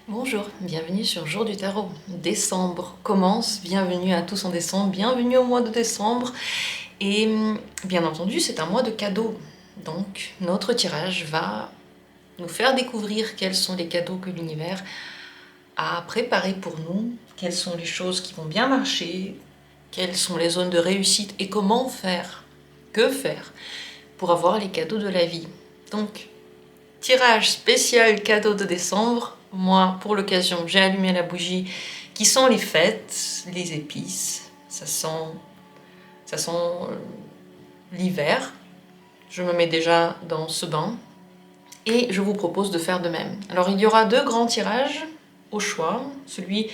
Bonjour, bienvenue sur Jour du Tarot. Décembre commence, bienvenue à tous en décembre, bienvenue au mois de décembre. Et bien entendu, c'est un mois de cadeaux. Donc notre tirage va nous faire découvrir quels sont les cadeaux que l'univers a préparés pour nous, quelles sont les choses qui vont bien marcher, quelles sont les zones de réussite et comment faire, que faire pour avoir les cadeaux de la vie. Donc, tirage spécial cadeau de décembre. Moi, pour l'occasion, j'ai allumé la bougie qui sent les fêtes, les épices. Ça sent l'hiver. Je me mets déjà dans ce bain et je vous propose de faire de même. Alors, il y aura deux grands tirages au choix. Celui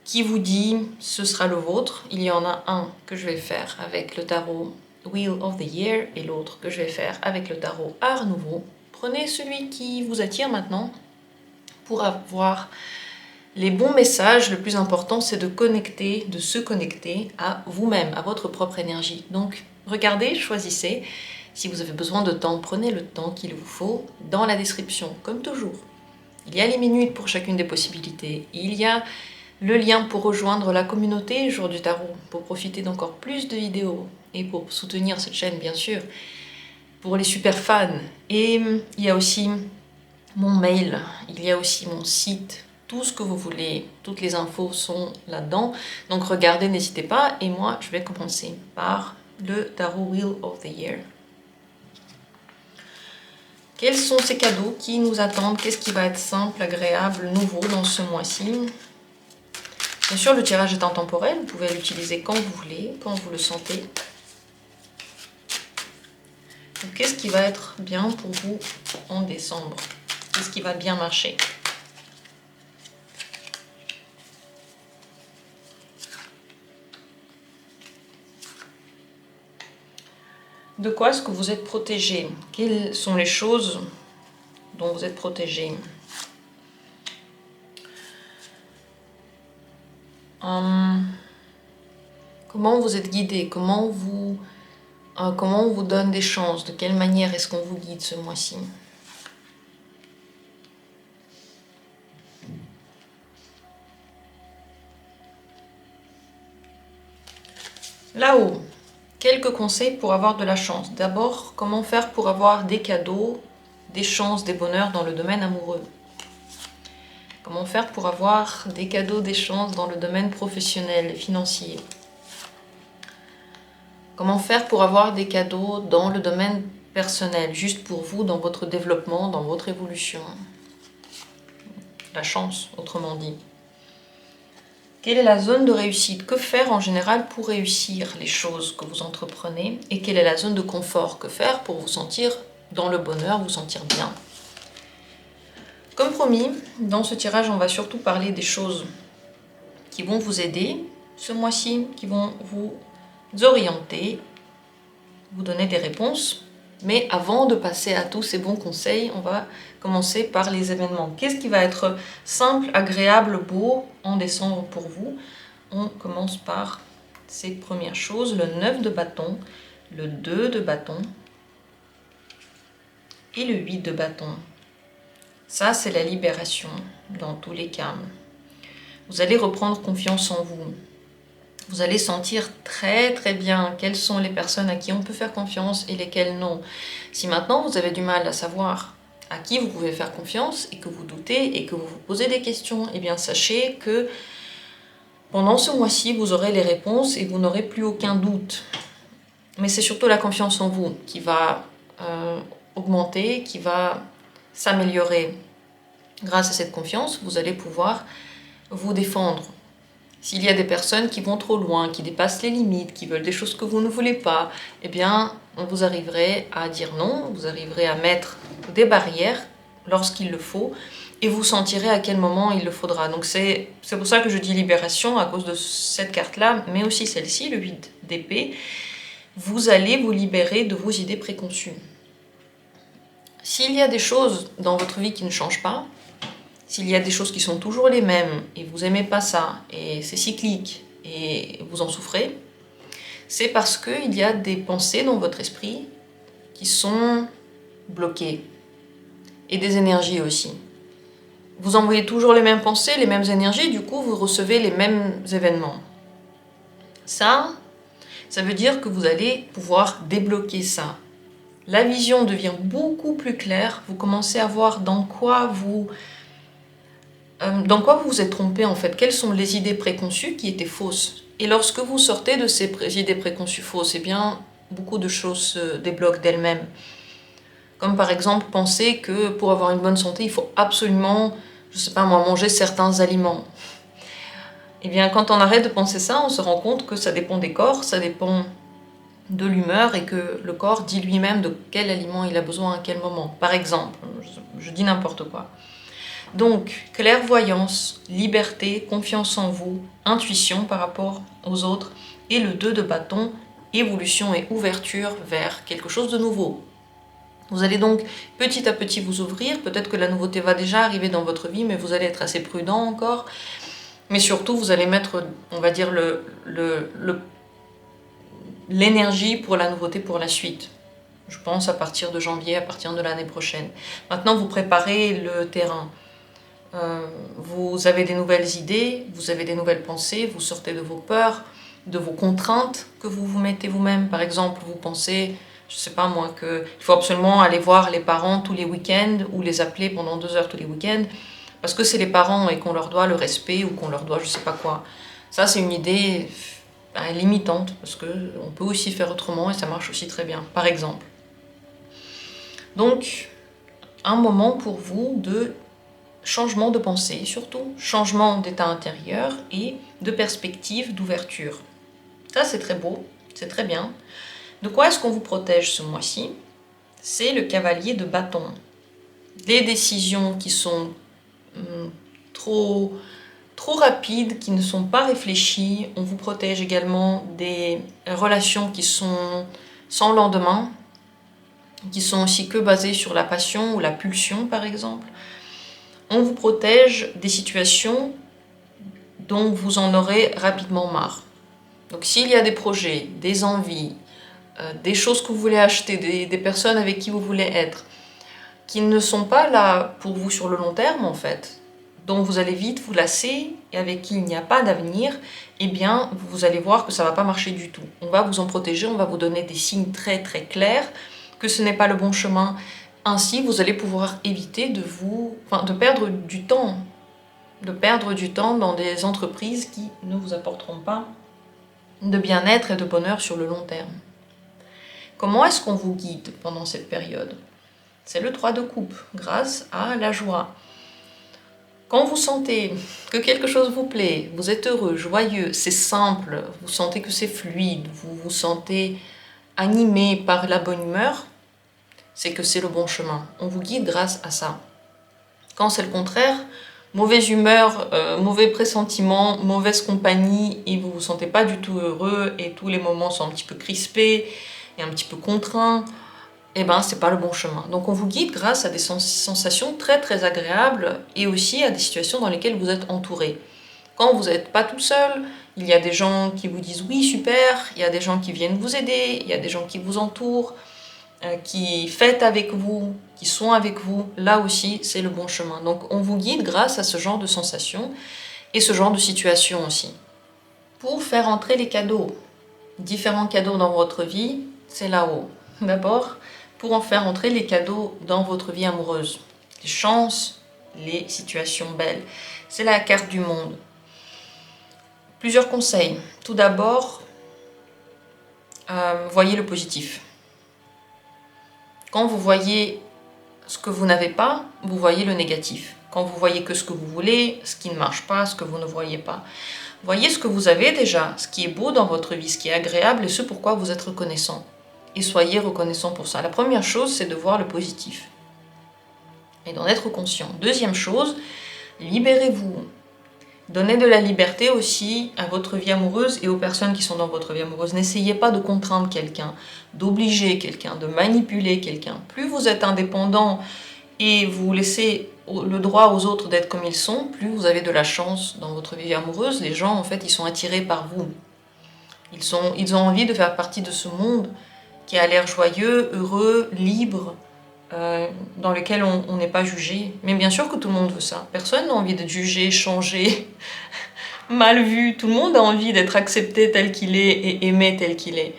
qui vous dit ce sera le vôtre. Il y en a un que je vais faire avec le tarot Wheel of the Year et l'autre que je vais faire avec le tarot Art Nouveau. Prenez celui qui vous attire maintenant pour avoir les bons messages. Le plus important, c'est de se connecter à vous-même, à votre propre énergie. Donc, regardez, choisissez. Si vous avez besoin de temps, prenez le temps qu'il vous faut dans la description, comme toujours. Il y a les minutes pour chacune des possibilités. Il y a le lien pour rejoindre la communauté Jour du Tarot, pour profiter d'encore plus de vidéos et pour soutenir cette chaîne, bien sûr, pour les super fans. Et il y a aussi mon mail, il y a aussi mon site, tout ce que vous voulez, toutes les infos sont là-dedans. Donc regardez, n'hésitez pas. Et moi, je vais commencer par le Tarot Wheel of the Year. Quels sont ces cadeaux qui nous attendent? Qu'est-ce qui va être simple, agréable, nouveau dans ce mois-ci? Bien sûr, le tirage est intemporel, vous pouvez l'utiliser quand vous voulez, quand vous le sentez. Qu'est-ce qui va être bien pour vous en décembre? Qu'est-ce qui va bien marcher? De quoi est-ce que vous êtes protégé? Quelles sont les choses dont vous êtes protégé? Comment vous êtes guidé? Comment on vous donne des chances? De quelle manière est-ce qu'on vous guide ce mois-ci? Là-haut, quelques conseils pour avoir de la chance. D'abord, comment faire pour avoir des cadeaux, des chances, des bonheurs dans le domaine amoureux? Comment faire pour avoir des cadeaux, des chances dans le domaine professionnel et financier? Comment faire pour avoir des cadeaux dans le domaine personnel, juste pour vous, dans votre développement, dans votre évolution? La chance, autrement dit. Quelle est la zone de réussite? Que faire en général pour réussir les choses que vous entreprenez? Et quelle est la zone de confort? Que faire pour vous sentir dans le bonheur, vous sentir bien? Comme promis, dans ce tirage, on va surtout parler des choses qui vont vous aider ce mois-ci, qui vont vous orienter, vous donner des réponses. Mais avant de passer à tous ces bons conseils, on va commencer par les événements. Qu'est-ce qui va être simple, agréable, beau en décembre pour vous? On commence par ces premières choses. Le 9 de bâton, le 2 de bâton et le 8 de bâton. Ça, c'est la libération dans tous les cas. Vous allez reprendre confiance en vous. Vous allez sentir très très bien quelles sont les personnes à qui on peut faire confiance et lesquelles non. Si maintenant vous avez du mal à savoir à qui vous pouvez faire confiance et que vous doutez et que vous vous posez des questions, eh bien sachez que pendant ce mois-ci, vous aurez les réponses et vous n'aurez plus aucun doute. Mais c'est surtout la confiance en vous qui va augmenter, qui va s'améliorer. Grâce à cette confiance, vous allez pouvoir vous défendre. S'il y a des personnes qui vont trop loin, qui dépassent les limites, qui veulent des choses que vous ne voulez pas, eh bien, vous arriverez à dire non, vous arriverez à mettre des barrières lorsqu'il le faut, et vous sentirez à quel moment il le faudra. Donc c'est pour ça que je dis libération, à cause de cette carte-là, mais aussi celle-ci, le 8 d'épée. Vous allez vous libérer de vos idées préconçues. S'il y a des choses dans votre vie qui ne changent pas, s'il y a des choses qui sont toujours les mêmes et vous n'aimez pas ça, et c'est cyclique, et vous en souffrez, c'est parce qu'il y a des pensées dans votre esprit qui sont bloquées, et des énergies aussi. Vous envoyez toujours les mêmes pensées, les mêmes énergies, du coup vous recevez les mêmes événements. Ça veut dire que vous allez pouvoir débloquer ça. La vision devient beaucoup plus claire, vous commencez à voir dans quoi vous vous êtes trompé en fait, quelles sont les idées préconçues qui étaient fausses. Et lorsque vous sortez de ces idées préconçues fausses, eh bien, beaucoup de choses se débloquent d'elles-mêmes. Comme par exemple penser que pour avoir une bonne santé, il faut absolument, je sais pas moi, manger certains aliments. Eh bien, quand on arrête de penser ça, on se rend compte que ça dépend des corps, ça dépend de l'humeur et que le corps dit lui-même de quel aliment il a besoin à quel moment. Par exemple, je dis n'importe quoi. Donc, clairvoyance, liberté, confiance en vous, intuition par rapport aux autres, et le 2 de bâton, évolution et ouverture vers quelque chose de nouveau. Vous allez donc petit à petit vous ouvrir, peut-être que la nouveauté va déjà arriver dans votre vie, mais vous allez être assez prudent encore. Mais surtout, vous allez mettre, on va dire, l'énergie pour la nouveauté pour la suite. Je pense à partir de janvier, à partir de l'année prochaine. Maintenant, vous préparez le terrain. Vous avez des nouvelles idées, vous avez des nouvelles pensées, vous sortez de vos peurs, de vos contraintes que vous vous mettez vous-même. Par exemple, vous pensez, je sais pas moi, qu'il faut absolument aller voir les parents tous les week-ends ou les appeler pendant 2 heures tous les week-ends parce que c'est les parents et qu'on leur doit le respect ou qu'on leur doit je sais pas quoi. Ça, c'est une idée limitante parce qu'on peut aussi faire autrement et ça marche aussi très bien, par exemple. Donc, un moment pour vous de changement de pensée, surtout changement d'état intérieur et de perspective, d'ouverture. Ça, c'est très beau, c'est très bien. De quoi est-ce qu'on vous protège ce mois-ci? C'est le cavalier de bâton. Les décisions qui sont trop rapides, qui ne sont pas réfléchies. On vous protège également des relations qui sont sans lendemain, qui sont aussi que basées sur la passion ou la pulsion, par exemple. On vous protège des situations dont vous en aurez rapidement marre. Donc s'il y a des projets, des envies, des choses que vous voulez acheter, des personnes avec qui vous voulez être, qui ne sont pas là pour vous sur le long terme en fait, dont vous allez vite vous lasser et avec qui il n'y a pas d'avenir, eh bien vous allez voir que ça ne va pas marcher du tout. On va vous en protéger, on va vous donner des signes très très clairs que ce n'est pas le bon chemin. Ainsi, vous allez pouvoir éviter de perdre du temps. De perdre du temps dans des entreprises qui ne vous apporteront pas de bien-être et de bonheur sur le long terme. Comment est-ce qu'on vous guide pendant cette période? C'est le 3 de coupe, grâce à la joie. Quand vous sentez que quelque chose vous plaît, vous êtes heureux, joyeux, c'est simple, vous sentez que c'est fluide, vous vous sentez animé par la bonne humeur, c'est que c'est le bon chemin. On vous guide grâce à ça. Quand c'est le contraire, mauvaise humeur, mauvais pressentiment, mauvaise compagnie, et vous vous sentez pas du tout heureux, et tous les moments sont un petit peu crispés, et un petit peu contraints, eh ben c'est pas le bon chemin. Donc on vous guide grâce à des sensations très très agréables, et aussi à des situations dans lesquelles vous êtes entouré. Quand vous n'êtes pas tout seul, il y a des gens qui vous disent oui super, il y a des gens qui viennent vous aider, il y a des gens qui vous entourent, qui fêtent avec vous, qui sont avec vous, là aussi c'est le bon chemin. Donc on vous guide grâce à ce genre de sensations et ce genre de situation aussi. Pour faire entrer les cadeaux, différents cadeaux dans votre vie, c'est là-haut. D'abord, pour en faire entrer les cadeaux dans votre vie amoureuse, les chances, les situations belles, c'est la carte du monde. Plusieurs conseils. Tout d'abord, voyez le positif. Quand vous voyez ce que vous n'avez pas, vous voyez le négatif. Quand vous voyez que ce que vous voulez, ce qui ne marche pas, ce que vous ne voyez pas. Voyez ce que vous avez déjà, ce qui est beau dans votre vie, ce qui est agréable et ce pourquoi vous êtes reconnaissant. Et soyez reconnaissant pour ça. La première chose, c'est de voir le positif et d'en être conscient. Deuxième chose, libérez-vous. Donnez de la liberté aussi à votre vie amoureuse et aux personnes qui sont dans votre vie amoureuse. N'essayez pas de contraindre quelqu'un, d'obliger quelqu'un, de manipuler quelqu'un. Plus vous êtes indépendant et vous laissez le droit aux autres d'être comme ils sont, plus vous avez de la chance dans votre vie amoureuse. Les gens, en fait, ils sont attirés par vous. Ils ont envie de faire partie de ce monde qui a l'air joyeux, heureux, libre, dans lequel on n'est pas jugé. Mais bien sûr que tout le monde veut ça. Personne n'a envie d'être jugé, changé, mal vu. Tout le monde a envie d'être accepté tel qu'il est et aimé tel qu'il est.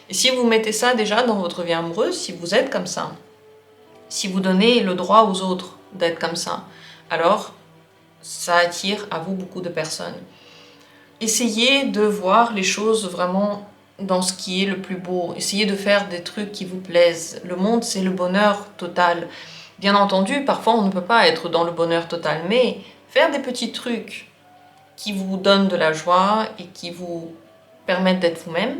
Et si vous mettez ça déjà dans votre vie amoureuse, si vous êtes comme ça, si vous donnez le droit aux autres d'être comme ça, alors ça attire à vous beaucoup de personnes. Essayez de voir les choses vraiment dans ce qui est le plus beau. Essayez de faire des trucs qui vous plaisent. Le monde, c'est le bonheur total. Bien entendu, parfois on ne peut pas être dans le bonheur total, mais faire des petits trucs qui vous donnent de la joie et qui vous permettent d'être vous-même.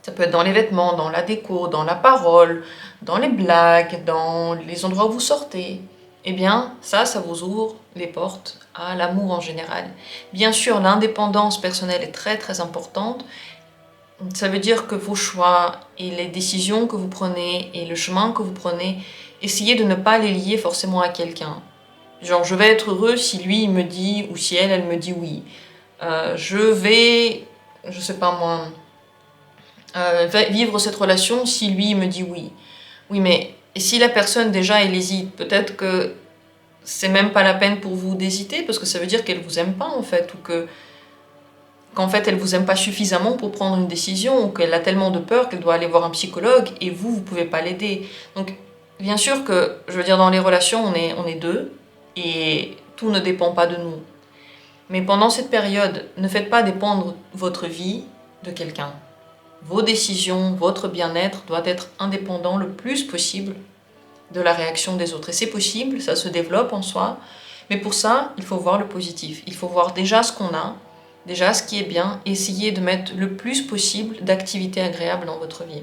Ça peut être dans les vêtements, dans la déco, dans la parole, dans les blagues, dans les endroits où vous sortez. Eh bien, ça vous ouvre les portes à l'amour en général. Bien sûr, l'indépendance personnelle est très très importante. Ça veut dire que vos choix et les décisions que vous prenez et le chemin que vous prenez, essayez de ne pas les lier forcément à quelqu'un. Genre, je vais être heureux si lui il me dit ou si elle me dit oui. Je vais, je sais pas moi, vivre cette relation si lui il me dit oui. Oui, mais et si la personne déjà elle hésite, peut-être que c'est même pas la peine pour vous d'hésiter parce que ça veut dire qu'elle vous aime pas en fait ou qu'en fait elle vous aime pas suffisamment pour prendre une décision ou qu'elle a tellement de peur qu'elle doit aller voir un psychologue et vous pouvez pas l'aider. Donc bien sûr que je veux dire dans les relations on est deux et tout ne dépend pas de nous. Mais pendant cette période, ne faites pas dépendre votre vie de quelqu'un. Vos décisions, votre bien-être doit être indépendant le plus possible de la réaction des autres. Et c'est possible, ça se développe en soi, mais pour ça, il faut voir le positif. Il faut voir déjà ce qu'on a, déjà ce qui est bien, et essayer de mettre le plus possible d'activités agréables dans votre vie.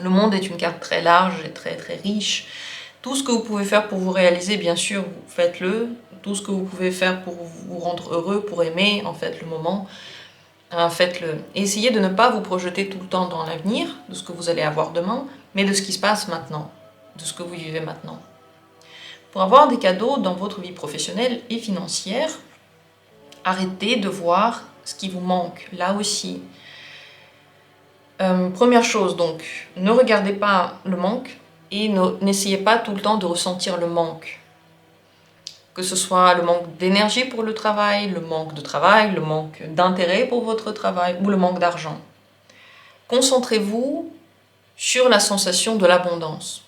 Le monde est une carte très large et très très riche. Tout ce que vous pouvez faire pour vous réaliser, bien sûr, faites-le. Tout ce que vous pouvez faire pour vous rendre heureux, pour aimer en fait le moment, faites-le. Et essayez de ne pas vous projeter tout le temps dans l'avenir, de ce que vous allez avoir demain, mais de ce qui se passe maintenant, de ce que vous vivez maintenant. Pour avoir des cadeaux dans votre vie professionnelle et financière, arrêtez de voir ce qui vous manque, là aussi. Première chose, donc, ne regardez pas le manque et n'essayez pas tout le temps de ressentir le manque. Que ce soit le manque d'énergie pour le travail, le manque d'intérêt pour votre travail ou le manque d'argent. Concentrez-vous sur la sensation de l'abondance.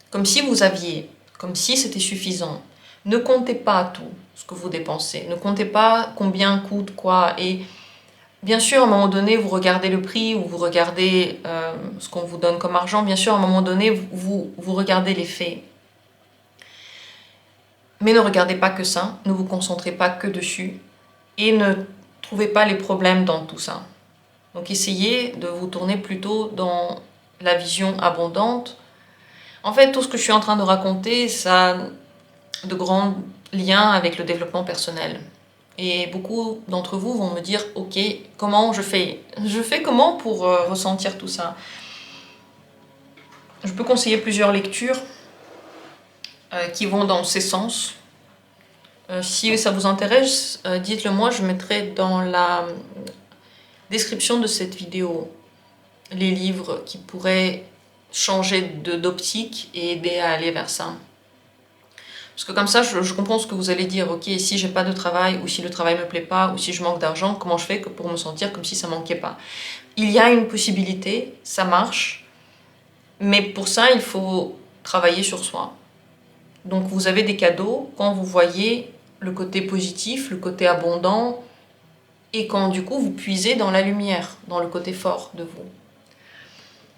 Comme si vous aviez, comme si c'était suffisant. Ne comptez pas tout ce que vous dépensez. Ne comptez pas combien coûte quoi. Et bien sûr, à un moment donné, vous regardez le prix ou vous regardez ce qu'on vous donne comme argent. Bien sûr, à un moment donné, vous regardez les faits. Mais ne regardez pas que ça, ne vous concentrez pas que dessus et ne trouvez pas les problèmes dans tout ça. Donc essayez de vous tourner plutôt dans la vision abondante. En fait, tout ce que je suis en train de raconter, ça a de grands liens avec le développement personnel. Et beaucoup d'entre vous vont me dire, ok, comment je fais? Je fais comment pour ressentir tout ça? Je peux conseiller plusieurs lectures qui vont dans ces sens. Si ça vous intéresse, dites-le moi, je mettrai dans la description de cette vidéo les livres qui pourraient changer d'optique et aider à aller vers ça. Parce que comme ça, je comprends ce que vous allez dire. Ok, si j'ai pas de travail, ou si le travail me plaît pas, ou si je manque d'argent, comment je fais pour me sentir comme si ça manquait pas? Il y a une possibilité, ça marche, mais pour ça, il faut travailler sur soi. Donc vous avez des cadeaux quand vous voyez le côté positif, le côté abondant, et quand du coup vous puisez dans la lumière, dans le côté fort de vous.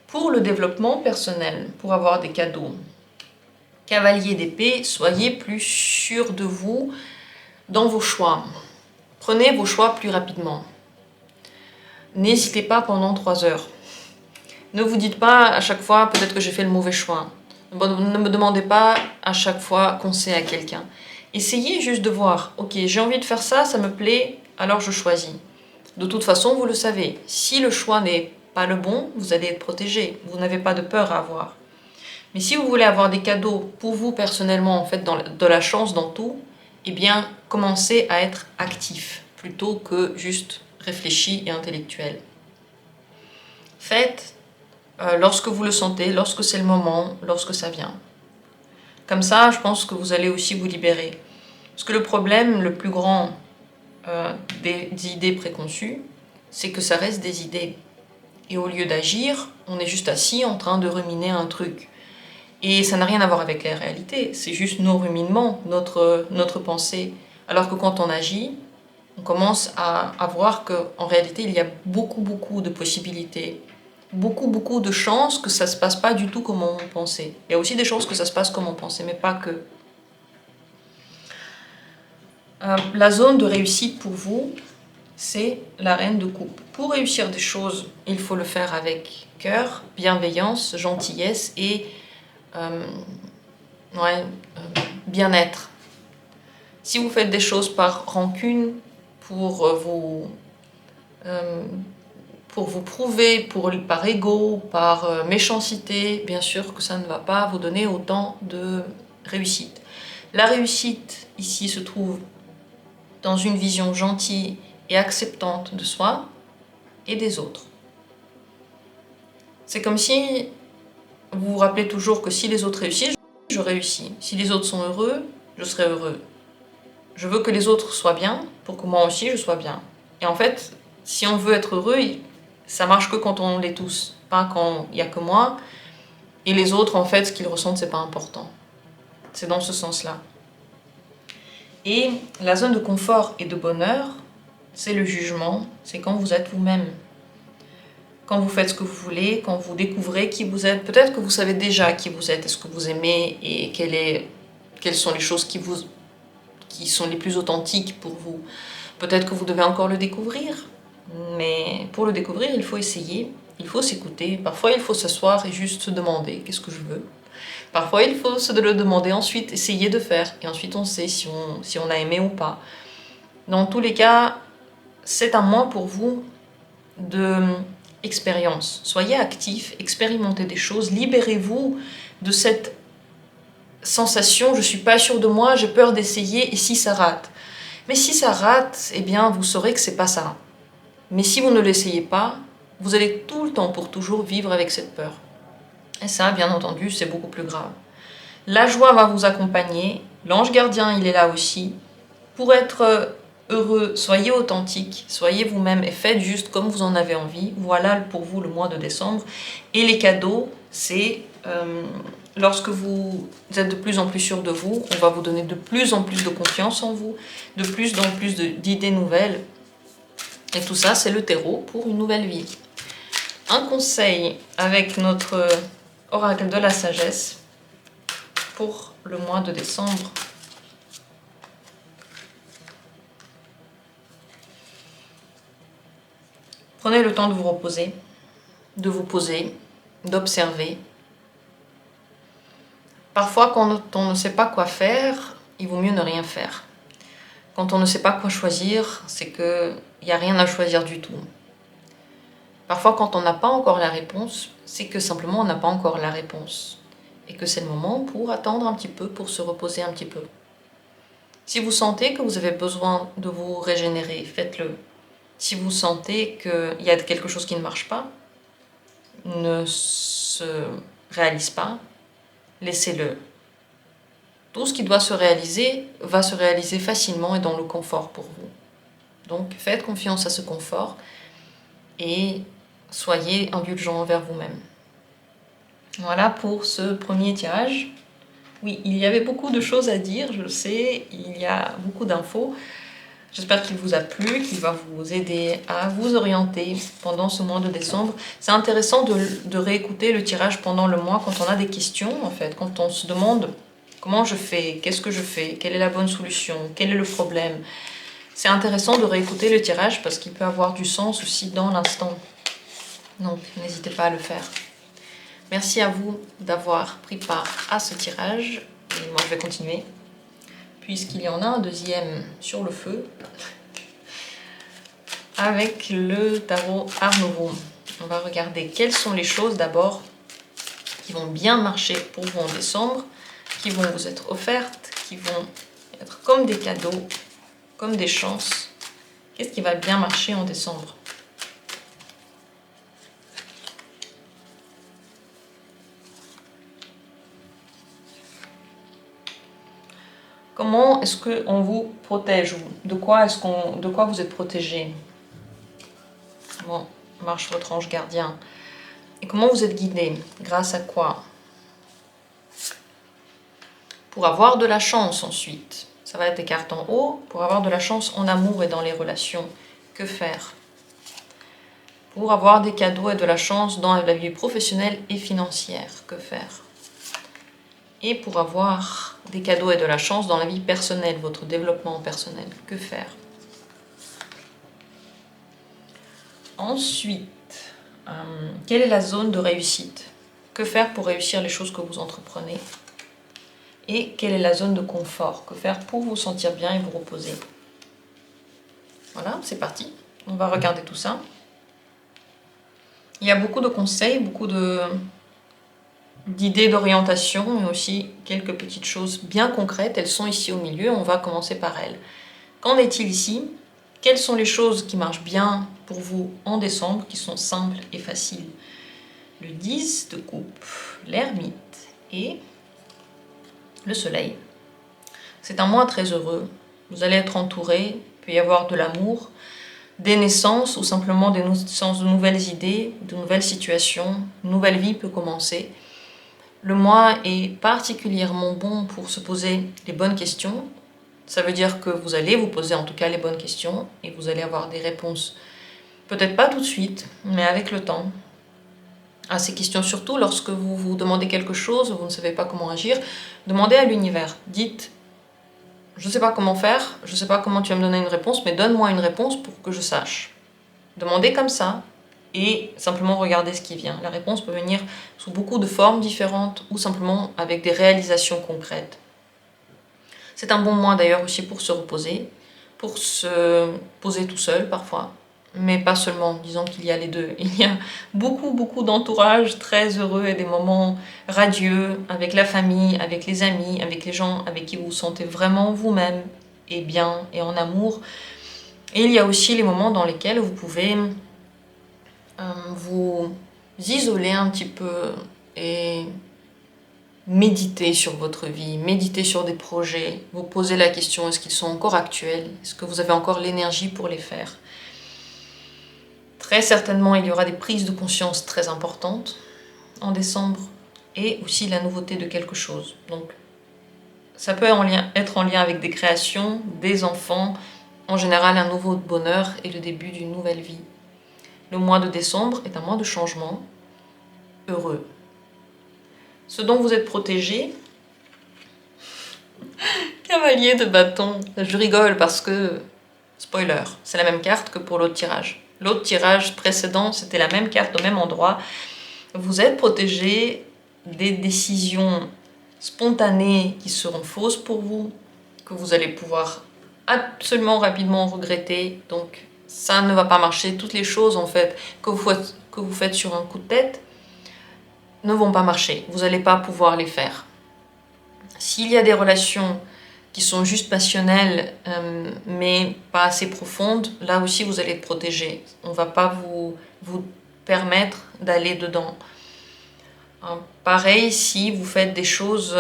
Pour le développement personnel, pour avoir des cadeaux, cavalier d'épée, soyez plus sûr de vous dans vos choix. Prenez vos choix plus rapidement. N'hésitez pas pendant 3 heures. Ne vous dites pas à chaque fois peut-être que j'ai fait le mauvais choix. Ne me demandez pas à chaque fois conseil à quelqu'un. Essayez juste de voir, ok, j'ai envie de faire ça, ça me plaît, alors je choisis. De toute façon, vous le savez, si le choix n'est pas le bon, vous allez être protégé, vous n'avez pas de peur à avoir. Mais si vous voulez avoir des cadeaux pour vous personnellement, en fait, de la chance dans tout, eh bien, commencez à être actif plutôt que juste réfléchi et intellectuel. Faites lorsque vous le sentez, lorsque c'est le moment, lorsque ça vient. Comme ça, je pense que vous allez aussi vous libérer. Parce que le problème le plus grand des idées préconçues, c'est que ça reste des idées. Et au lieu d'agir, on est juste assis en train de ruminer un truc. Et ça n'a rien à voir avec la réalité, c'est juste nos ruminements, notre pensée. Alors que quand on agit, on commence à voir qu'en réalité, il y a beaucoup de possibilités, beaucoup de chances que ça ne se passe pas du tout comme on pensait. Il y a aussi des chances que ça se passe comme on pensait, mais pas que. La zone de réussite pour vous, c'est la reine de coupe. Pour réussir des choses, il faut le faire avec cœur, bienveillance, gentillesse et bien-être. Si vous faites des choses par rancune, pour vous prouver, par ego, par méchanceté, bien sûr que ça ne va pas vous donner autant de réussite. La réussite, ici, se trouve dans une vision gentille et acceptante de soi et des autres. C'est comme si vous vous rappelez toujours que si les autres réussissent, je réussis. Si les autres sont heureux, je serai heureux. Je veux que les autres soient bien pour que moi aussi je sois bien. Et en fait, si on veut être heureux, ça marche que quand on l'est tous, pas quand il n'y a que moi. Et les autres, en fait, ce qu'ils ressentent, c'est pas important. C'est dans ce sens-là. Et la zone de confort et de bonheur, c'est le jugement, c'est quand vous êtes vous-même. Quand vous faites ce que vous voulez, quand vous découvrez qui vous êtes, peut-être que vous savez déjà qui vous êtes, est-ce que vous aimez et quelles sont les choses qui sont les plus authentiques pour vous. Peut-être que vous devez encore le découvrir, mais pour le découvrir, il faut essayer, il faut s'écouter. Parfois, il faut s'asseoir et juste se demander qu'est-ce que je veux. Parfois, il faut se le demander, ensuite essayer de faire, et ensuite on sait si on a aimé ou pas. Dans tous les cas, c'est un mois pour vous de expérience. Soyez actifs, expérimentez des choses, libérez-vous de cette sensation, je suis pas sûre de moi, j'ai peur d'essayer, et si ça rate? Mais si ça rate, eh bien, vous saurez que c'est pas ça. Mais si vous ne l'essayez pas, vous allez tout le temps, pour toujours, vivre avec cette peur. Et ça, bien entendu, c'est beaucoup plus grave. La joie va vous accompagner, l'ange gardien, il est là aussi. Pour être heureux, soyez authentique, soyez vous-même et faites juste comme vous en avez envie. Voilà pour vous le mois de décembre. Et les cadeaux, c'est lorsque vous êtes de plus en plus sûr de vous, on va vous donner de plus en plus de confiance en vous, de plus en plus d'idées nouvelles. Et tout ça, c'est le terreau pour une nouvelle vie. Un conseil avec notre oracle de la sagesse pour le mois de décembre. Prenez le temps de vous reposer, de vous poser, d'observer. Parfois, quand on ne sait pas quoi faire, il vaut mieux ne rien faire. Quand on ne sait pas quoi choisir, c'est qu'il n'y a rien à choisir du tout. Parfois, quand on n'a pas encore la réponse, c'est que simplement on n'a pas encore la réponse. Et que c'est le moment pour attendre un petit peu, pour se reposer un petit peu. Si vous sentez que vous avez besoin de vous régénérer, faites-le. Si vous sentez qu'il y a quelque chose qui ne marche pas, ne se réalise pas, laissez-le. Tout ce qui doit se réaliser va se réaliser facilement et dans le confort pour vous. Donc faites confiance à ce confort et soyez indulgents envers vous-même. Voilà pour ce premier tirage. Oui, il y avait beaucoup de choses à dire, je le sais, il y a beaucoup d'infos. J'espère qu'il vous a plu, qu'il va vous aider à vous orienter pendant ce mois de décembre. C'est intéressant de réécouter le tirage pendant le mois quand on a des questions, en fait, quand on se demande comment je fais, qu'est-ce que je fais, quelle est la bonne solution, quel est le problème. C'est intéressant de réécouter le tirage parce qu'il peut avoir du sens aussi dans l'instant. Donc, n'hésitez pas à le faire. Merci à vous d'avoir pris part à ce tirage. Et moi, je vais continuer, puisqu'il y en a un deuxième sur le feu, avec le tarot Art Nouveau. On va regarder quelles sont les choses d'abord qui vont bien marcher pour vous en décembre, qui vont vous être offertes, qui vont être comme des cadeaux, comme des chances. Qu'est-ce qui va bien marcher en décembre? Comment est-ce qu'on vous protège? De quoi vous êtes protégé? Comment marche votre ange gardien? Et comment vous êtes guidé? Grâce à quoi? Pour avoir de la chance ensuite. Ça va être des cartes en haut. Pour avoir de la chance en amour et dans les relations. Que faire? Pour avoir des cadeaux et de la chance dans la vie professionnelle et financière. Que faire? Et pour avoir des cadeaux et de la chance dans la vie personnelle, votre développement personnel. Que faire? Ensuite, quelle est la zone de réussite? Que faire pour réussir les choses que vous entreprenez? Et quelle est la zone de confort? Que faire pour vous sentir bien et vous reposer? Voilà, c'est parti. On va regarder tout ça. Il y a beaucoup de conseils, beaucoup d'idées d'orientation, mais aussi quelques petites choses bien concrètes. Elles sont ici au milieu, on va commencer par elles. Qu'en est-il ici? Quelles sont les choses qui marchent bien pour vous en décembre, qui sont simples et faciles? Le 10 de coupe, l'ermite et le soleil. C'est un mois très heureux. Vous allez être entouré, il peut y avoir de l'amour, des naissances ou simplement des naissances de nouvelles idées, de nouvelles situations. Une nouvelle vie peut commencer. Le mois est particulièrement bon pour se poser les bonnes questions. Ça veut dire que vous allez vous poser en tout cas les bonnes questions et vous allez avoir des réponses. Peut-être pas tout de suite, mais avec le temps. À ces questions, surtout lorsque vous vous demandez quelque chose, vous ne savez pas comment agir, demandez à l'univers. Dites, je ne sais pas comment faire, je ne sais pas comment tu vas me donner une réponse, mais donne-moi une réponse pour que je sache. Demandez comme ça et simplement regardez ce qui vient. La réponse peut venir sous beaucoup de formes différentes ou simplement avec des réalisations concrètes. C'est un bon mois d'ailleurs aussi pour se reposer, pour se poser tout seul parfois. Mais pas seulement, disons qu'il y a les deux. Il y a beaucoup d'entourage très heureux et des moments radieux avec la famille, avec les amis, avec les gens avec qui vous vous sentez vraiment vous-même et bien et en amour. Et il y a aussi les moments dans lesquels vous pouvez vous isoler un petit peu et méditer sur votre vie, méditer sur des projets, vous poser la question, est-ce qu'ils sont encore actuels? Est-ce que vous avez encore l'énergie pour les faire? Très certainement, il y aura des prises de conscience très importantes en décembre et aussi la nouveauté de quelque chose. Donc, ça peut être en lien avec des créations, des enfants, en général un nouveau bonheur et le début d'une nouvelle vie. Le mois de décembre est un mois de changement heureux. Ce dont vous êtes protégé, cavalier de bâton. Je rigole parce que, spoiler, c'est la même carte que pour l'autre tirage. L'autre tirage précédent, c'était la même carte au même endroit. Vous êtes protégé des décisions spontanées qui seront fausses pour vous, que vous allez pouvoir absolument rapidement regretter. Donc ça ne va pas marcher. Toutes les choses en fait que vous faites sur un coup de tête ne vont pas marcher. Vous n'allez pas pouvoir les faire. S'il y a des relations qui sont juste passionnelles, mais pas assez profondes, là aussi vous allez être protégé. On ne va pas vous permettre d'aller dedans. Pareil, si vous faites des choses,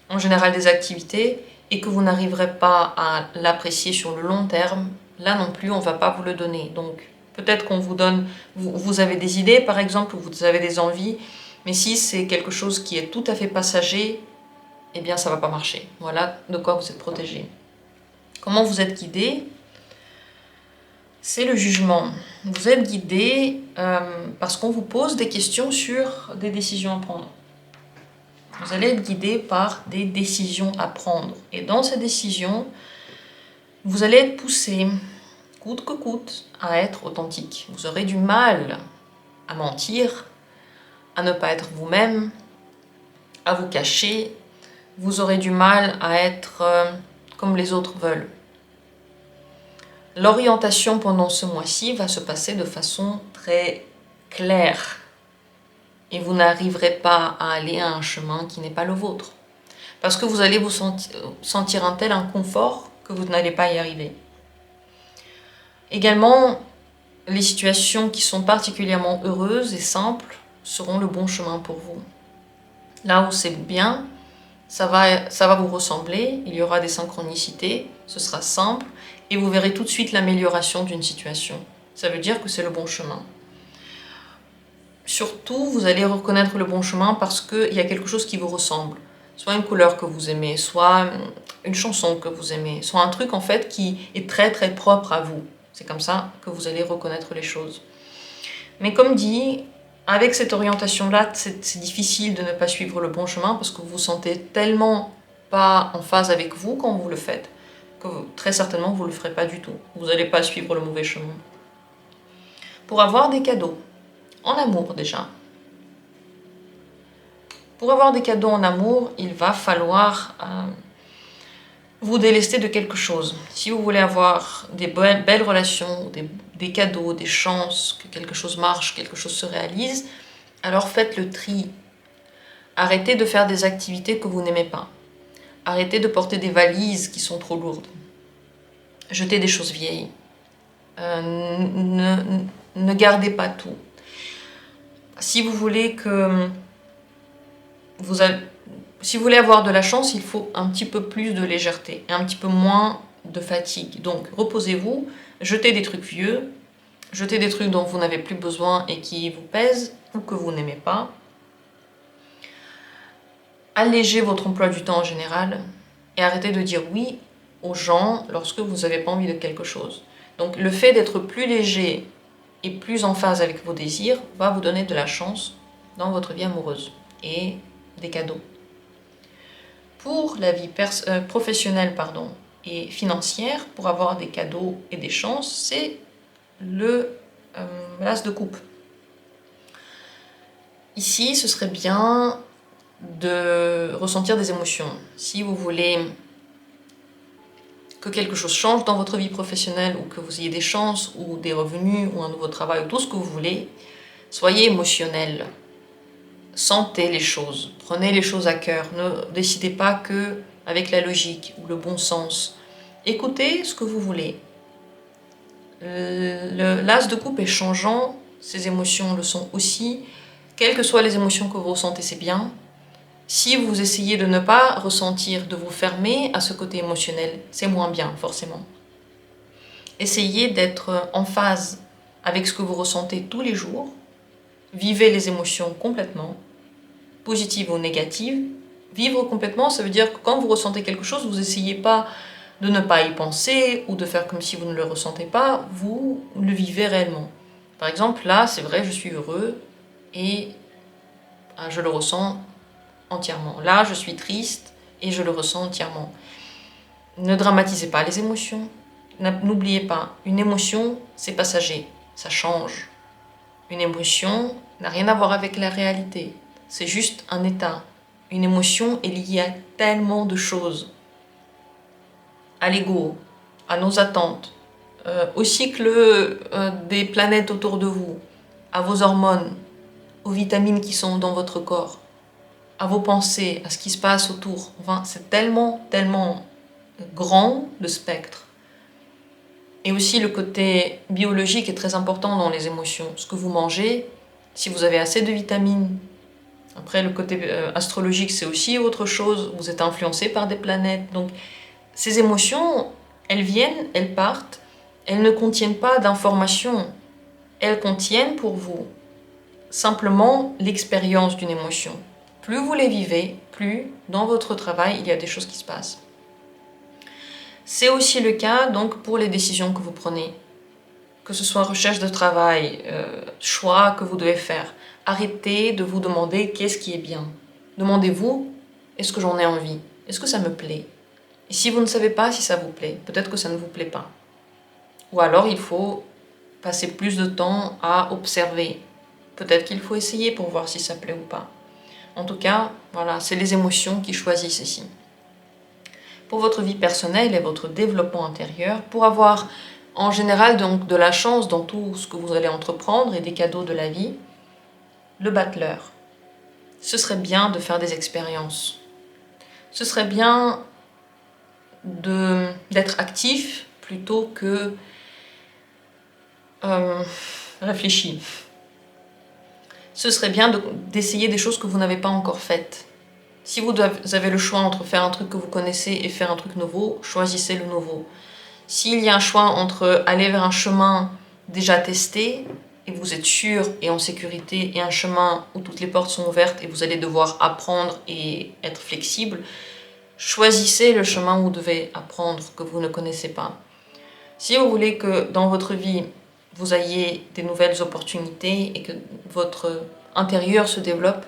en général des activités, et que vous n'arriverez pas à l'apprécier sur le long terme, là non plus, on ne va pas vous le donner. Donc, peut-être qu'on vous donne, vous avez des idées par exemple, ou vous avez des envies, mais si c'est quelque chose qui est tout à fait passager, eh bien ça ne va pas marcher. Voilà de quoi vous êtes protégé. Comment vous êtes guidé? C'est le jugement. Vous êtes guidé parce qu'on vous pose des questions sur des décisions à prendre. Vous allez être guidé par des décisions à prendre. Et dans ces décisions, vous allez être poussé, coûte que coûte, à être authentique. Vous aurez du mal à mentir, à ne pas être vous-même, à vous cacher. Vous aurez du mal à être comme les autres veulent. L'orientation pendant ce mois-ci va se passer de façon très claire. Et vous n'arriverez pas à aller à un chemin qui n'est pas le vôtre. Parce que vous allez vous sentir un tel inconfort que vous n'allez pas y arriver. Également, les situations qui sont particulièrement heureuses et simples seront le bon chemin pour vous. Là où c'est bien, ça va vous ressembler, il y aura des synchronicités, ce sera simple, et vous verrez tout de suite l'amélioration d'une situation. Ça veut dire que c'est le bon chemin. Surtout, vous allez reconnaître le bon chemin parce qu'il y a quelque chose qui vous ressemble. Soit une couleur que vous aimez, soit une chanson que vous aimez, soit un truc en fait qui est très très propre à vous. C'est comme ça que vous allez reconnaître les choses. Mais comme dit, avec cette orientation-là, c'est difficile de ne pas suivre le bon chemin parce que vous vous sentez tellement pas en phase avec vous quand vous le faites que très certainement vous ne le ferez pas du tout. Vous n'allez pas suivre le mauvais chemin. Pour avoir des cadeaux, en amour déjà. Pour avoir des cadeaux en amour, il va falloir vous délester de quelque chose. Si vous voulez avoir des belles relations, des cadeaux, des chances, que quelque chose marche, quelque chose se réalise, alors faites le tri. Arrêtez de faire des activités que vous n'aimez pas. Arrêtez de porter des valises qui sont trop lourdes. Jetez des choses vieilles. Ne gardez pas tout. Si vous voulez si vous voulez avoir de la chance, il faut un petit peu plus de légèreté et un petit peu moins de fatigue. Donc reposez-vous, jetez des trucs vieux, jetez des trucs dont vous n'avez plus besoin et qui vous pèsent ou que vous n'aimez pas. Allégez votre emploi du temps en général et arrêtez de dire oui aux gens lorsque vous n'avez pas envie de quelque chose. Donc le fait d'être plus léger et plus en phase avec vos désirs va vous donner de la chance dans votre vie amoureuse et des cadeaux. Pour la vie professionnelle et financière, pour avoir des cadeaux et des chances, c'est l'as de coupe. Ici, ce serait bien de ressentir des émotions. Si vous voulez que quelque chose change dans votre vie professionnelle ou que vous ayez des chances ou des revenus ou un nouveau travail ou tout ce que vous voulez, soyez émotionnel. Sentez les choses, prenez les choses à cœur, ne décidez pas que avec la logique ou le bon sens. Écoutez ce que vous voulez. L'as de coupe est changeant, ces émotions le sont aussi. Quelles que soient les émotions que vous ressentez, c'est bien. Si vous essayez de ne pas ressentir, de vous fermer à ce côté émotionnel, c'est moins bien, forcément. Essayez d'être en phase avec ce que vous ressentez tous les jours. Vivez les émotions complètement, positives ou négatives. Vivre complètement, ça veut dire que quand vous ressentez quelque chose, vous n'essayez pas de ne pas y penser ou de faire comme si vous ne le ressentez pas, vous le vivez réellement. Par exemple, là, c'est vrai, je suis heureux et je le ressens entièrement. Là, je suis triste et je le ressens entièrement. Ne dramatisez pas les émotions. N'oubliez pas, une émotion, c'est passager, ça change. Une émotion n'a rien à voir avec la réalité. C'est juste un état. Une émotion est liée à tellement de choses. À l'ego, à nos attentes, au cycle des planètes autour de vous, à vos hormones, aux vitamines qui sont dans votre corps, à vos pensées, à ce qui se passe autour. Enfin, c'est tellement, tellement grand le spectre. Et aussi le côté biologique est très important dans les émotions. Ce que vous mangez, si vous avez assez de vitamines. Après, le côté astrologique, c'est aussi autre chose. Vous êtes influencé par des planètes. Donc, ces émotions, elles viennent, elles partent. Elles ne contiennent pas d'informations. Elles contiennent pour vous simplement l'expérience d'une émotion. Plus vous les vivez, plus dans votre travail, il y a des choses qui se passent. C'est aussi le cas donc pour les décisions que vous prenez. Que ce soit recherche de travail, choix que vous devez faire. Arrêtez de vous demander qu'est-ce qui est bien. Demandez-vous, est-ce que j'en ai envie? Est-ce que ça me plaît? Et si vous ne savez pas si ça vous plaît, peut-être que ça ne vous plaît pas. Ou alors il faut passer plus de temps à observer. Peut-être qu'il faut essayer pour voir si ça plaît ou pas. En tout cas, voilà, c'est les émotions qui choisissent ici. Pour votre vie personnelle et votre développement intérieur, pour avoir en général donc de la chance dans tout ce que vous allez entreprendre et des cadeaux de la vie, le battleur. Ce serait bien de faire des expériences. Ce serait bien d'être actif plutôt que réfléchi. Ce serait bien d'essayer des choses que vous n'avez pas encore faites. Si vous avez le choix entre faire un truc que vous connaissez et faire un truc nouveau, choisissez le nouveau. S'il y a un choix entre aller vers un chemin déjà testé, et vous êtes sûr et en sécurité, et un chemin où toutes les portes sont ouvertes et vous allez devoir apprendre et être flexible, choisissez le chemin où vous devez apprendre, que vous ne connaissez pas. Si vous voulez que dans votre vie, vous ayez des nouvelles opportunités et que votre intérieur se développe,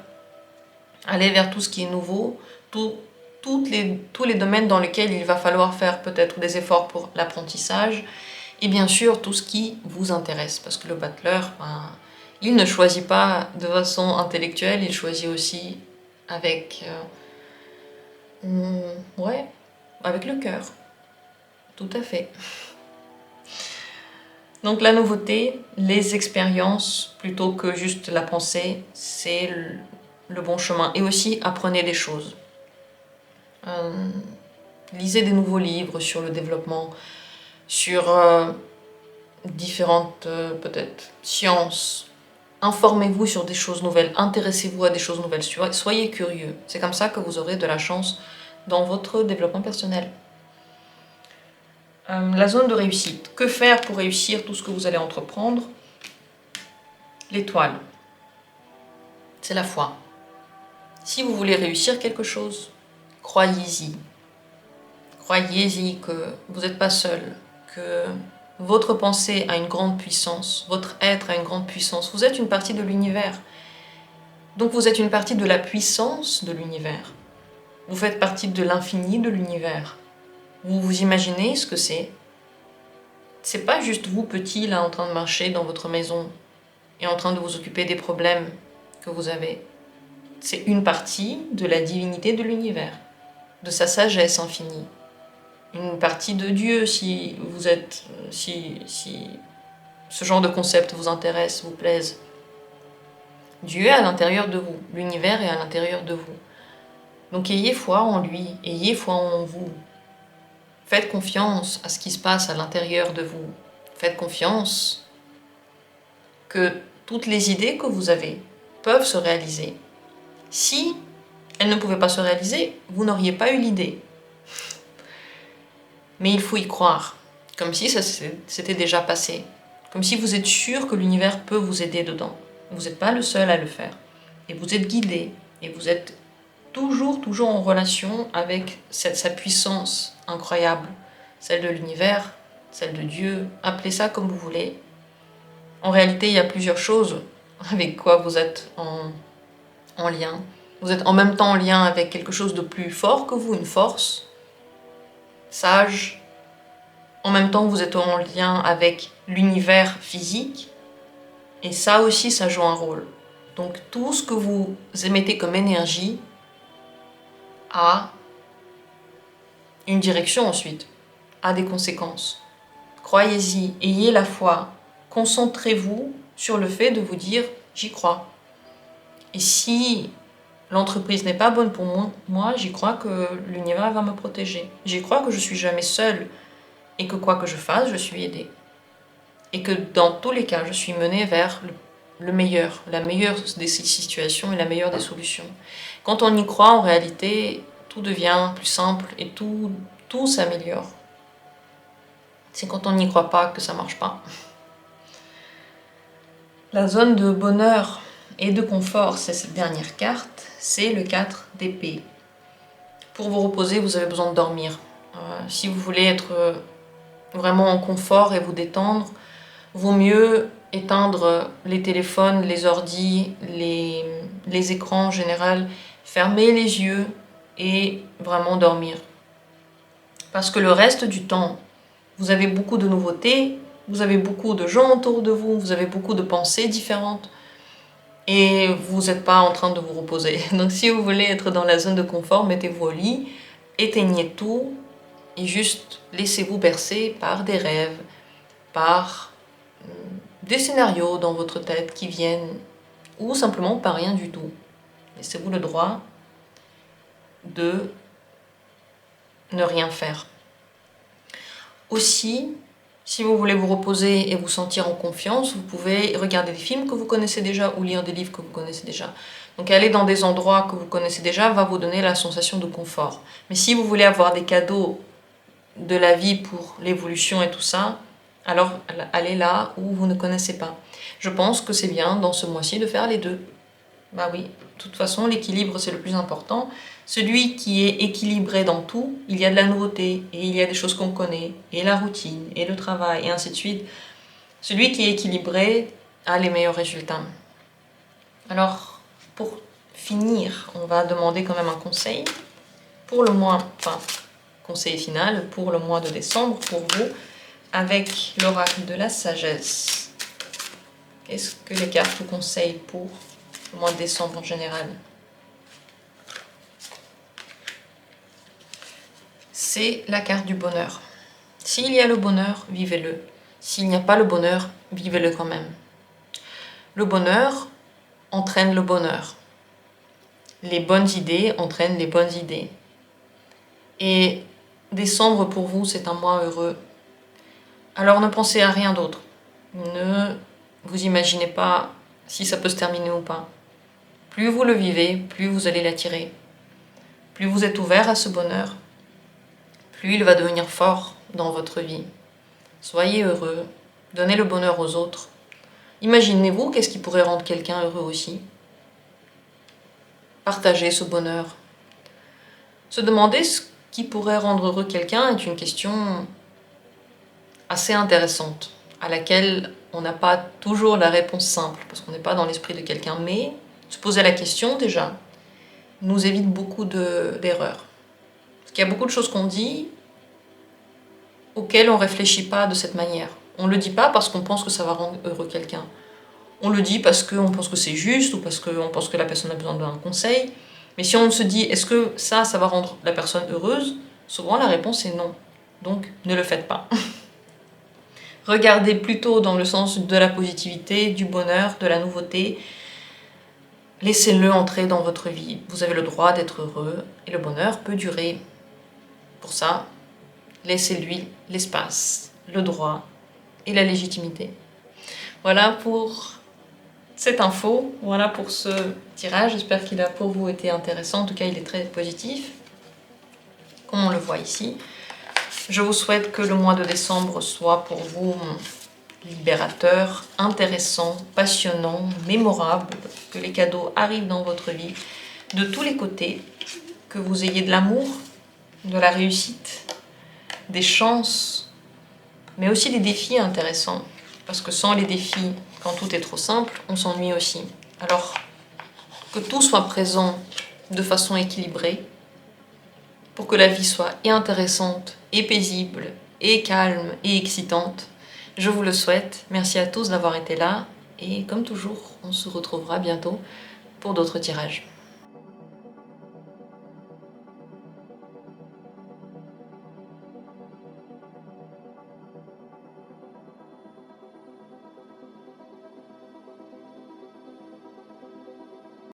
allez vers tout ce qui est nouveau, tous les domaines dans lesquels il va falloir faire peut-être des efforts pour l'apprentissage, et bien sûr tout ce qui vous intéresse, parce que le battleur, il ne choisit pas de façon intellectuelle, il choisit aussi avec, avec le cœur, tout à fait. Donc la nouveauté, les expériences, plutôt que juste la pensée, c'est le bon chemin. Et aussi, apprenez des choses. Lisez des nouveaux livres sur le développement, sur différentes, peut-être, sciences. Informez-vous sur des choses nouvelles, intéressez-vous à des choses nouvelles, soyez curieux. C'est comme ça que vous aurez de la chance dans votre développement personnel. La zone de réussite. Que faire pour réussir tout ce que vous allez entreprendre? L'étoile. C'est la foi. Si vous voulez réussir quelque chose, croyez-y. Croyez-y que vous n'êtes pas seul, que votre pensée a une grande puissance, votre être a une grande puissance. Vous êtes une partie de l'univers. Donc vous êtes une partie de la puissance de l'univers. Vous faites partie de l'infini de l'univers. Vous vous imaginez ce que c'est? C'est pas juste vous, petit, là, en train de marcher dans votre maison et en train de vous occuper des problèmes que vous avez. C'est une partie de la divinité de l'univers, de sa sagesse infinie. Une partie de Dieu, si vous êtes, si ce genre de concept vous intéresse, vous plaise. Dieu est à l'intérieur de vous, l'univers est à l'intérieur de vous. Donc ayez foi en lui, ayez foi en vous. Faites confiance à ce qui se passe à l'intérieur de vous. Faites confiance que toutes les idées que vous avez peuvent se réaliser. Si elles ne pouvaient pas se réaliser, vous n'auriez pas eu l'idée. Mais il faut y croire, comme si ça s'était déjà passé. Comme si vous êtes sûr que l'univers peut vous aider dedans. Vous n'êtes pas le seul à le faire. Et vous êtes guidé. Et vous êtes toujours en relation avec sa puissance incroyable. Celle de l'univers, celle de Dieu, appelez ça comme vous voulez. En réalité, il y a plusieurs choses avec quoi vous êtes en lien. Vous êtes en même temps en lien avec quelque chose de plus fort que vous, une force, sage. En même temps, vous êtes en lien avec l'univers physique. Et ça aussi, ça joue un rôle. Donc tout ce que vous émettez comme énergie a une direction ensuite, a des conséquences. Croyez-y, ayez la foi, concentrez-vous sur le fait de vous dire « j'y crois ». Et si l'entreprise n'est pas bonne pour moi, j'y crois que l'univers va me protéger. J'y crois que je suis jamais seule et que quoi que je fasse, je suis aidée. Et que dans tous les cas, je suis menée vers le meilleur, la meilleure des situations et la meilleure des solutions. Quand on y croit, en réalité, tout devient plus simple et tout s'améliore. C'est quand on n'y croit pas que ça marche pas. La zone de bonheur et de confort, c'est cette dernière carte, c'est le 4 d'épée. Pour vous reposer, vous avez besoin de dormir. Si vous voulez être vraiment en confort et vous détendre, vaut mieux éteindre les téléphones, les ordis, les écrans en général, fermer les yeux et vraiment dormir. Parce que le reste du temps, vous avez beaucoup de nouveautés, vous avez beaucoup de gens autour de vous, vous avez beaucoup de pensées différentes et vous n'êtes pas en train de vous reposer. Donc si vous voulez être dans la zone de confort, mettez-vous au lit, éteignez tout et juste laissez-vous bercer par des rêves, par des scénarios dans votre tête qui viennent ou simplement par rien du tout. Laissez-vous le droit de ne rien faire. Aussi, Si vous voulez vous reposer et vous sentir en confiance, vous pouvez regarder des films que vous connaissez déjà ou lire des livres que vous connaissez déjà. Donc aller dans des endroits que vous connaissez déjà va vous donner la sensation de confort. Mais si vous voulez avoir des cadeaux de la vie pour l'évolution et tout ça, alors allez là où vous ne connaissez pas. Je pense que c'est bien dans ce mois-ci de faire les deux. Bah oui, de toute façon l'équilibre c'est le plus important. Celui qui est équilibré dans tout, il y a de la nouveauté et il y a des choses qu'on connaît, et la routine, et le travail, et ainsi de suite. Celui qui est équilibré a les meilleurs résultats. Alors, pour finir, on va demander quand même un conseil pour le mois, enfin, conseil final pour le mois de décembre pour vous, avec l'oracle de la sagesse. Qu'est-ce que les cartes vous conseillent pour le mois de décembre en général? C'est la carte du bonheur. S'il y a le bonheur, vivez-le. S'il n'y a pas le bonheur, vivez-le quand même. Le bonheur entraîne le bonheur. Les bonnes idées entraînent les bonnes idées. Et décembre pour vous, c'est un mois heureux. Alors ne pensez à rien d'autre. Ne vous imaginez pas si ça peut se terminer ou pas. Plus vous le vivez, plus vous allez l'attirer. Plus vous êtes ouvert à ce bonheur, plus il va devenir fort dans votre vie. Soyez heureux, donnez le bonheur aux autres. Imaginez-vous qu'est-ce qui pourrait rendre quelqu'un heureux aussi. Partagez ce bonheur. Se demander ce qui pourrait rendre heureux quelqu'un est une question assez intéressante, à laquelle on n'a pas toujours la réponse simple, parce qu'on n'est pas dans l'esprit de quelqu'un, mais se poser la question déjà nous évite beaucoup d'erreurs. Parce qu'il y a beaucoup de choses qu'on dit auxquelles on ne réfléchit pas de cette manière. On ne le dit pas parce qu'on pense que ça va rendre heureux quelqu'un. On le dit parce qu'on pense que c'est juste ou parce qu'on pense que la personne a besoin d'un conseil. Mais si on se dit, est-ce que ça va rendre la personne heureuse? Souvent la réponse est non. Donc ne le faites pas. Regardez plutôt dans le sens de la positivité, du bonheur, de la nouveauté. Laissez-le entrer dans votre vie. Vous avez le droit d'être heureux et le bonheur peut durer. Pour ça, laissez-lui l'espace, le droit et la légitimité. Voilà pour cette info, voilà pour ce tirage. J'espère qu'il a pour vous été intéressant. En tout cas, il est très positif, comme on le voit ici. Je vous souhaite que le mois de décembre soit pour vous libérateur, intéressant, passionnant, mémorable, que les cadeaux arrivent dans votre vie de tous les côtés, que vous ayez de l'amour, de la réussite, des chances, mais aussi des défis intéressants. Parce que sans les défis, quand tout est trop simple, on s'ennuie aussi. Alors, que tout soit présent de façon équilibrée, pour que la vie soit et intéressante, et paisible, et calme, et excitante. Je vous le souhaite. Merci à tous d'avoir été là. Et comme toujours, on se retrouvera bientôt pour d'autres tirages.